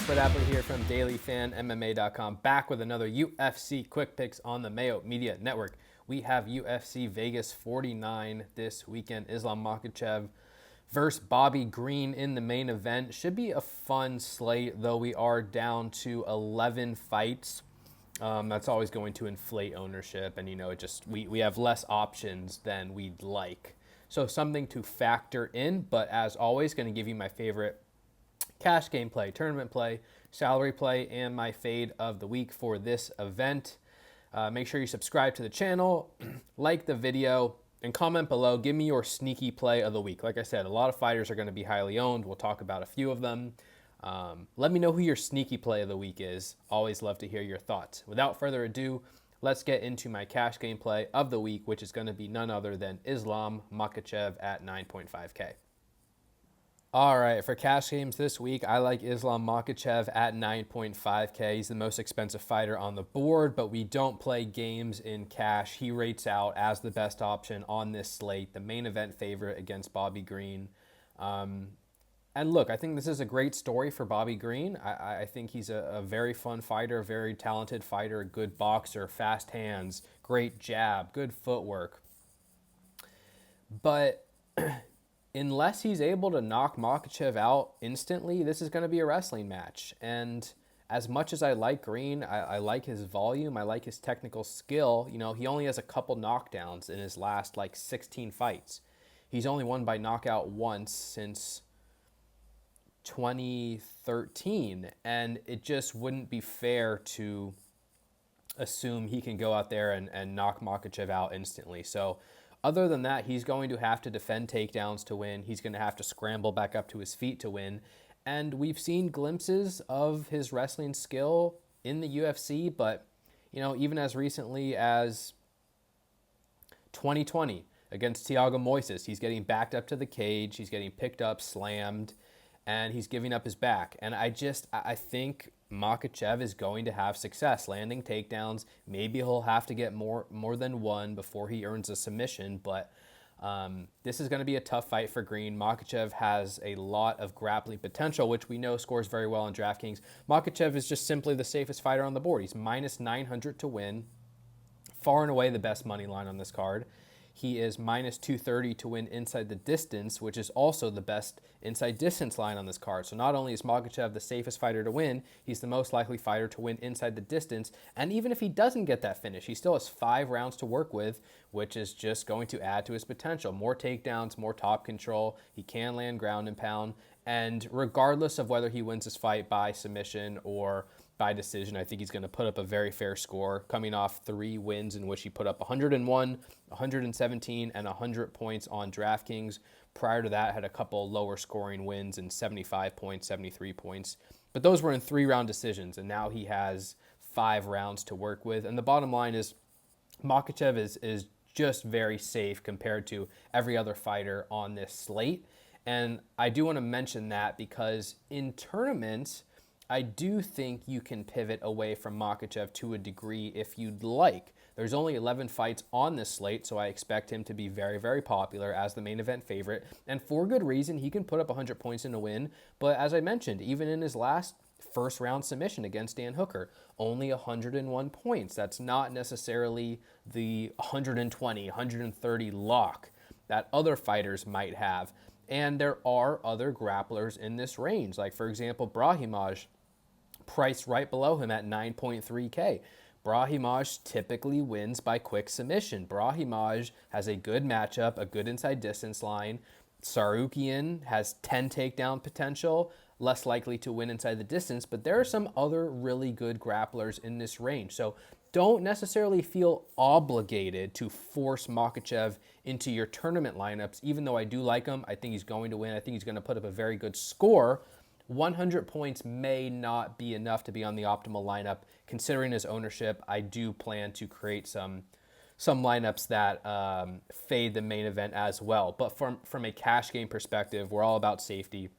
But Appley here from dailyfanmma.com, back with another UFC Quick Picks on the Mayo Media Network. We have UFC Vegas 49 this weekend. Islam Makhachev versus Bobby Green in the main event. Should be a fun slate, though we are down to 11 fights. That's always going to inflate ownership, and we have less options than we'd like. So something to factor in, but as always, going to give you my favorite cash game play, tournament play, salary play, and my fade of the week for this event. Make sure you subscribe to the channel, like the video, and comment below. Give me your sneaky play of the week. Like I said, a lot of fighters are going to be highly owned. We'll talk about a few of them. Let me know who your sneaky play of the week is. Always love to hear your thoughts. Without further ado, let's get into my cash game play of the week, which is going to be none other than Islam Makhachev at 9.5K. All right, for cash games this week, I like Islam Makhachev at 9.5K. He's the most expensive fighter on the board, but we don't play games in cash. He rates out as the best option on this slate, the main event favorite against Bobby Green. And look, I think this is a great story for Bobby Green. I think he's a very fun fighter, very talented fighter, a good boxer, fast hands, great jab, good footwork. But unless he's able to knock Makhachev out instantly, this is going to be a wrestling match. And as much as I like Green, I like his volume, I like his technical skill. He only has a couple knockdowns in his last 16 fights. He's only won by knockout once since 2013, and it just wouldn't be fair to assume he can go out there and knock Makhachev out instantly. So other than that, he's going to have to defend takedowns to win. He's going to have to scramble back up to his feet to win. And we've seen glimpses of his wrestling skill in the UFC, but, even as recently as 2020 against Thiago Moises, he's getting backed up to the cage, he's getting picked up, slammed, and he's giving up his back. And I think Makhachev is going to have success landing takedowns. Maybe he'll have to get more than one before he earns a submission, but this is going to be a tough fight for Green. Makhachev has a lot of grappling potential, which we know scores very well on DraftKings. Makhachev is just simply the safest fighter on the board. He's minus 900 to win, far and away the best money line on this card. He is minus 230 to win inside the distance, which is also the best inside distance line on this card. So not only is Makhachev the safest fighter to win, he's the most likely fighter to win inside the distance. And even if he doesn't get that finish, he still has 5 rounds to work with, which is just going to add to his potential. More takedowns, more top control. He can land ground and pound. And regardless of whether he wins this fight by submission or by decision, I think he's going to put up a very fair score, coming off 3 wins in which he put up 101, 117, and 100 points on DraftKings. Prior to that, had a couple lower scoring wins in 75 points, 73 points. But those were in 3-round decisions, and now he has 5 rounds to work with. And the bottom line is Makhachev is just very safe compared to every other fighter on this slate. And I do want to mention that because in tournaments, I do think you can pivot away from Makhachev to a degree if you'd like. There's only 11 fights on this slate, so I expect him to be very, very popular as the main event favorite. And for good reason, he can put up 100 points in a win. But as I mentioned, even in his last first round submission against Dan Hooker, only 101 points. That's not necessarily the 120, 130 lock that other fighters might have. And there are other grapplers in this range, like, for example, Brahimaj, priced right below him at 9.3K. Brahimaj typically wins by quick submission. Brahimaj has a good matchup, a good inside distance line. Sarukian has 10 takedown potential, less likely to win inside the distance, but there are some other really good grapplers in this range. So don't necessarily feel obligated to force Makhachev into your tournament lineups, even though I do like him. I think he's going to win. I think he's going to put up a very good score. 100 points may not be enough to be on the optimal lineup. Considering his ownership, I do plan to create some lineups that fade the main event as well. But from a cash game perspective, we're all about safety.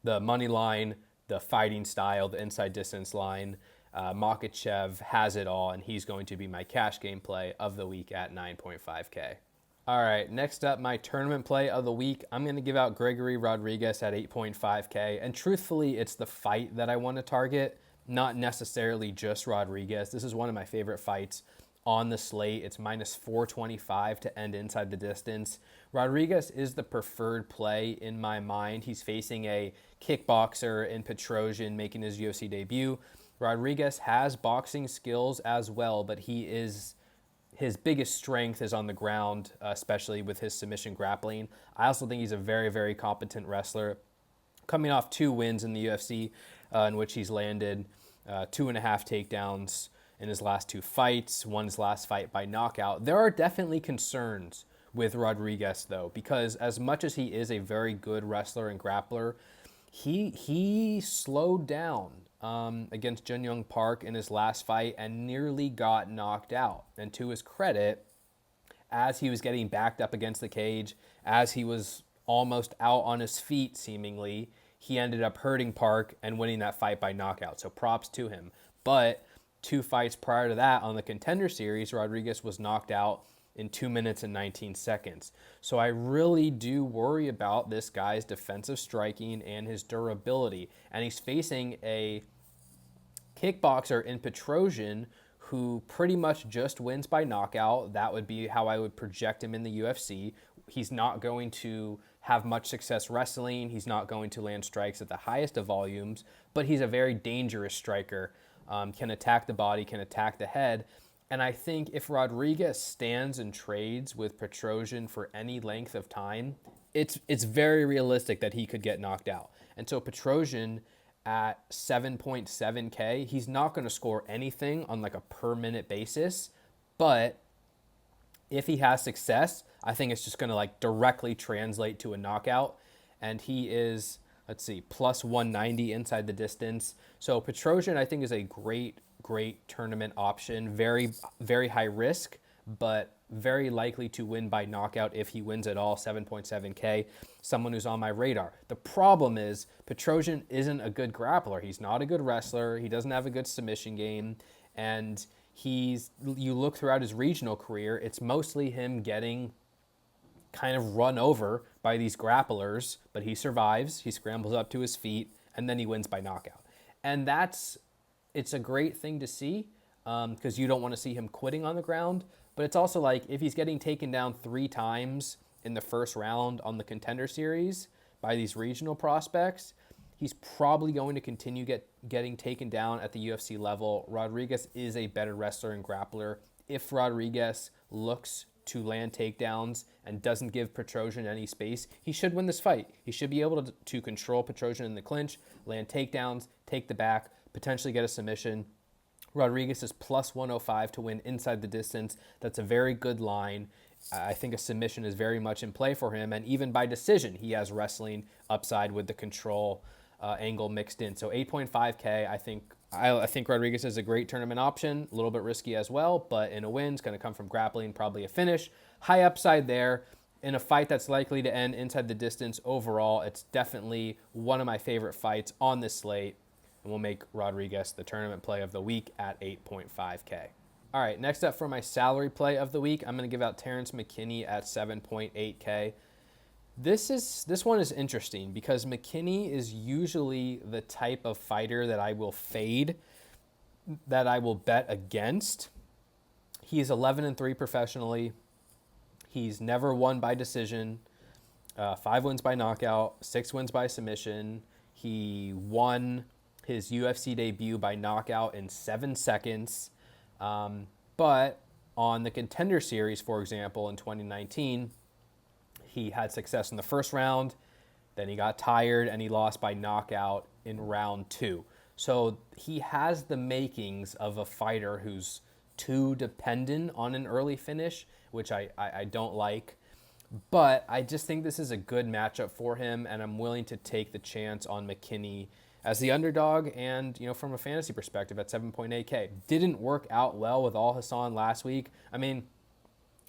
The money line, the fighting style, the inside distance line, Makhachev has it all, and he's going to be my cash game play of the week at 9.5K. All right, next up, my tournament play of the week. I'm going to give out Gregory Rodriguez at 8.5K. And truthfully, it's the fight that I want to target, not necessarily just Rodriguez. This is one of my favorite fights on the slate. It's minus 425 to end inside the distance. Rodriguez is the preferred play in my mind. He's facing a kickboxer in Petrosian making his UFC debut. Rodriguez has boxing skills as well, but his biggest strength is on the ground, especially with his submission grappling. I also think he's a very, very competent wrestler. Coming off 2 wins in the UFC, in which he's landed 2.5 takedowns in his last 2 fights, won his last fight by knockout. There are definitely concerns with Rodriguez, though, because as much as he is a very good wrestler and grappler, he slowed down against Jun Young Park in his last fight and nearly got knocked out. And to his credit, as he was getting backed up against the cage, as he was almost out on his feet seemingly, he ended up hurting Park and winning that fight by knockout. So props to him. But 2 fights prior to that on the Contender Series, Rodriguez was knocked out in 2 minutes and 19 seconds. So I really do worry about this guy's defensive striking and his durability. And he's facing a kickboxer in Petrosian who pretty much just wins by knockout. That would be how I would project him in the UFC. He's not going to have much success wrestling. He's not going to land strikes at the highest of volumes, but he's a very dangerous striker. Can attack the body, can attack the head. And I think if Rodriguez stands and trades with Petrosian for any length of time, it's very realistic that he could get knocked out. And so Petrosian at 7.7K, he's not going to score anything on like a per minute basis, but if he has success, I think it's just going to like directly translate to a knockout. And he is, let's see, plus 190 inside the distance. So Petrosian, I think, is a great tournament option. Very, very high risk, but very likely to win by knockout if he wins at all. 7.7K, someone who's on my radar. The problem is Petrosian isn't a good grappler. He's not a good wrestler. He doesn't have a good submission game. And you look throughout his regional career, it's mostly him getting kind of run over by these grapplers, but he survives, he scrambles up to his feet, and then he wins by knockout. And it's a great thing to see because you don't want to see him quitting on the ground, but it's also like if he's getting taken down 3 times in the first round on the Contender Series by these regional prospects, he's probably going to continue getting taken down at the UFC level. Rodriguez is a better wrestler and grappler. If Rodriguez looks to land takedowns and doesn't give Petrosian any space, he should win this fight. He should be able to control Petrosian in the clinch, land takedowns, take the back, potentially get a submission. Rodriguez is plus 105 to win inside the distance. That's a very good line. I think a submission is very much in play for him, and even by decision, he has wrestling upside with the control angle mixed in. So 8.5K, I think Rodriguez is a great tournament option, a little bit risky as well, but in a win, it's going to come from grappling, probably a finish. High upside there. In a fight that's likely to end inside the distance overall, it's definitely one of my favorite fights on this slate, and we'll make Rodriguez the tournament play of the week at 8.5K. All right, next up for my salary play of the week, I'm going to give out Terrence McKinney at 7.8K. This one is interesting because McKinney is usually the type of fighter that I will fade, that I will bet against. He's 11-3 professionally. He's never won by decision. 5 wins by knockout, 6 wins by submission. He won his UFC debut by knockout in 7 seconds. But on the Contender Series, for example, in 2019, he had success in the first round, then he got tired, and he lost by knockout in round 2. So he has the makings of a fighter who's too dependent on an early finish, which I don't like. But I just think this is a good matchup for him, and I'm willing to take the chance on McKinney as the underdog and, from a fantasy perspective at 7.8K. Didn't work out well with Al Hassan last week. I mean,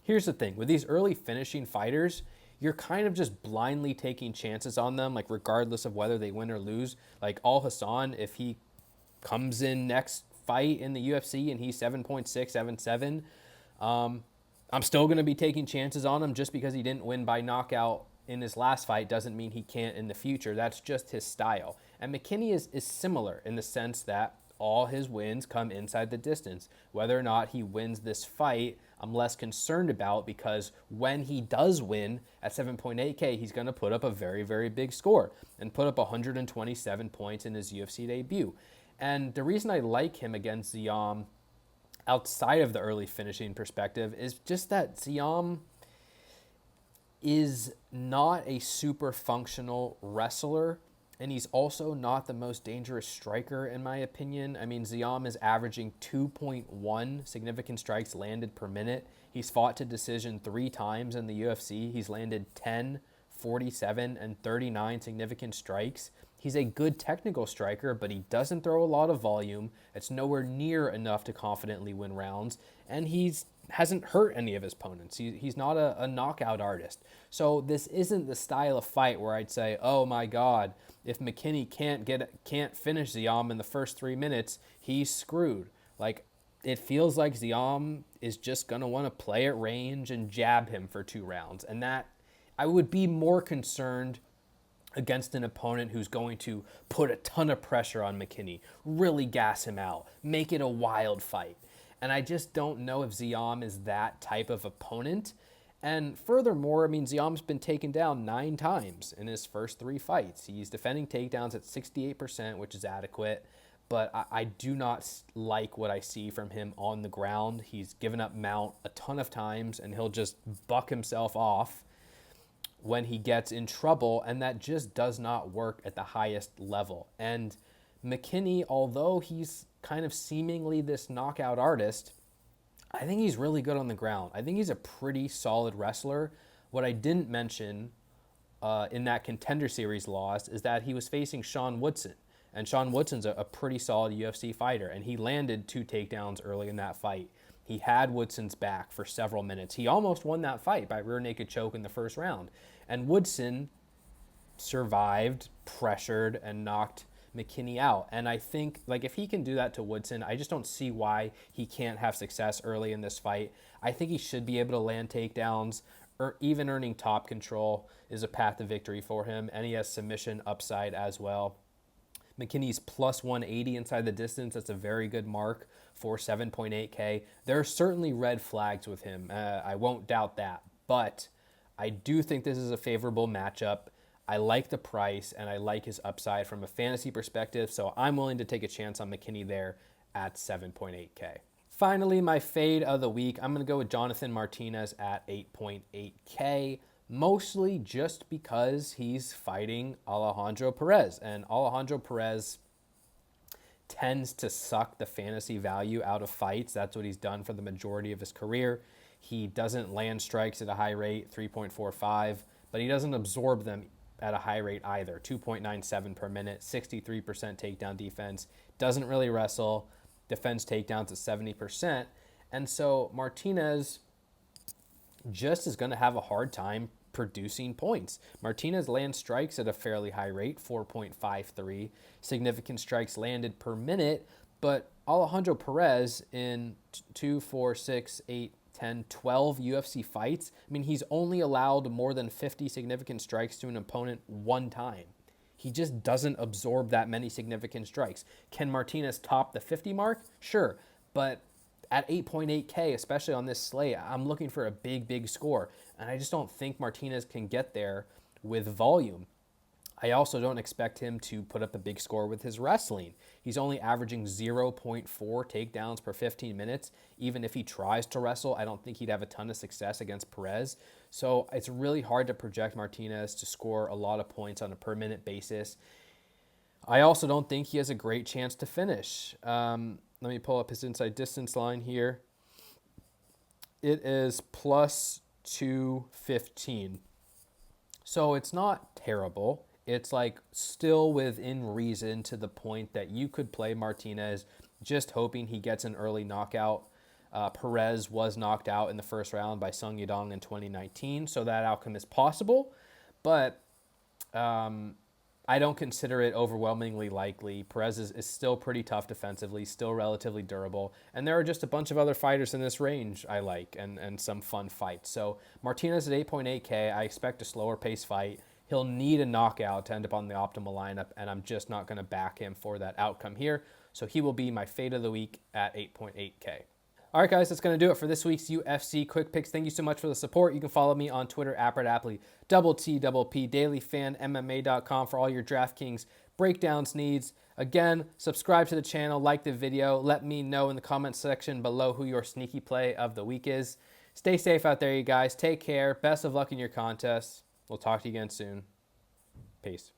here's the thing. With these early finishing fighters, you're kind of just blindly taking chances on them, like regardless of whether they win or lose. Like Al Hassan, if he comes in next fight in the UFC and he's 7.6, 7.7, I'm still going to be taking chances on him. Just because he didn't win by knockout in his last fight doesn't mean he can't in the future. That's just his style. And McKinney is similar in the sense that all his wins come inside the distance. Whether or not he wins this fight, I'm less concerned about, because when he does win at 7.8K, he's going to put up a very, very big score and put up 127 points in his UFC debut. And the reason I like him against Ziam outside of the early finishing perspective is just that Ziam is not a super functional wrestler, and he's also not the most dangerous striker, in my opinion. I mean, Ziam is averaging 2.1 significant strikes landed per minute. He's fought to decision 3 times in the UFC. He's landed 10, 47, and 39 significant strikes. He's a good technical striker, but he doesn't throw a lot of volume. It's nowhere near enough to confidently win rounds, and hasn't hurt any of his opponents. He's not a knockout artist. So this isn't the style of fight where I'd say, oh my God, if McKinney can't finish Ziam in the first 3 minutes, he's screwed. Like, it feels like Ziam is just going to want to play at range and jab him for 2 rounds. And that, I would be more concerned against an opponent who's going to put a ton of pressure on McKinney, really gas him out, make it a wild fight. And I just don't know if Ziam is that type of opponent. And furthermore, I mean, Ziam's been taken down 9 times in his first 3 fights. He's defending takedowns at 68%, which is adequate. But I do not like what I see from him on the ground. He's given up mount a ton of times, and he'll just buck himself off when he gets in trouble, and that just does not work at the highest level. And McKinney, although he's kind of seemingly this knockout artist, I think he's really good on the ground. I think he's a pretty solid wrestler. What I didn't mention in that Contender Series loss is that he was facing Sean Woodson. And Sean Woodson's a pretty solid UFC fighter, and he landed 2 takedowns early in that fight. He had Woodson's back for several minutes. He almost won that fight by rear naked choke in the first round. And Woodson survived, pressured, and knocked McKinney out. And I think, like, if he can do that to Woodson, I just don't see why he can't have success early in this fight. I think he should be able to land takedowns, or even earning top control is a path to victory for him. And he has submission upside as well. McKinney's plus 180 inside the distance. That's a very good mark for 7.8K. There are certainly red flags with him. I won't doubt that. But I do think this is a favorable matchup. I like the price, and I like his upside from a fantasy perspective, so I'm willing to take a chance on McKinney there at 7.8K. Finally, my fade of the week, I'm going to go with Jonathan Martinez at 8.8K, mostly just because he's fighting Alejandro Perez, and Alejandro Perez tends to suck the fantasy value out of fights. That's what he's done for the majority of his career. He doesn't land strikes at a high rate, 3.45, but he doesn't absorb them at a high rate either, 2.97 per minute, 63% takedown defense, doesn't really wrestle, defends takedowns at 70%. And so Martinez just is going to have a hard time producing points. Martinez lands strikes at a fairly high rate, 4.53, significant strikes landed per minute, but Alejandro Perez in 2, 4, 6, 8, 10, 12 UFC fights, I mean, he's only allowed more than 50 significant strikes to an opponent 1 time. He just doesn't absorb that many significant strikes. Can Martinez top the 50 mark? Sure, but at 8.8K, especially on this slate, I'm looking for a big, big score, and I just don't think Martinez can get there with volume. I also don't expect him to put up a big score with his wrestling. He's only averaging 0.4 takedowns per 15 minutes. Even if he tries to wrestle, I don't think he'd have a ton of success against Perez. So it's really hard to project Martinez to score a lot of points on a per minute basis. I also don't think he has a great chance to finish. Let me pull up his inside distance line here. It is plus 215. So it's not terrible. It's like still within reason, to the point that you could play Martinez just hoping he gets an early knockout. Perez was knocked out in the first round by Sung Yadong in 2019, so that outcome is possible. But I don't consider it overwhelmingly likely. Perez is still pretty tough defensively, still relatively durable. And there are just a bunch of other fighters in this range I like and some fun fights. So Martinez at 8.8K, I expect a slower pace fight. He'll need a knockout to end up on the optimal lineup, and I'm just not going to back him for that outcome here. So he will be my fade of the week at 8.8K. All right, guys, that's going to do it for this week's UFC Quick Picks. Thank you so much for the support. You can follow me on Twitter, Appley, T dailyfanmma.com for all your DraftKings breakdowns needs. Again, subscribe to the channel, like the video. Let me know in the comments section below who your sneaky play of the week is. Stay safe out there, you guys. Take care. Best of luck in your contests. We'll talk to you again soon. Peace.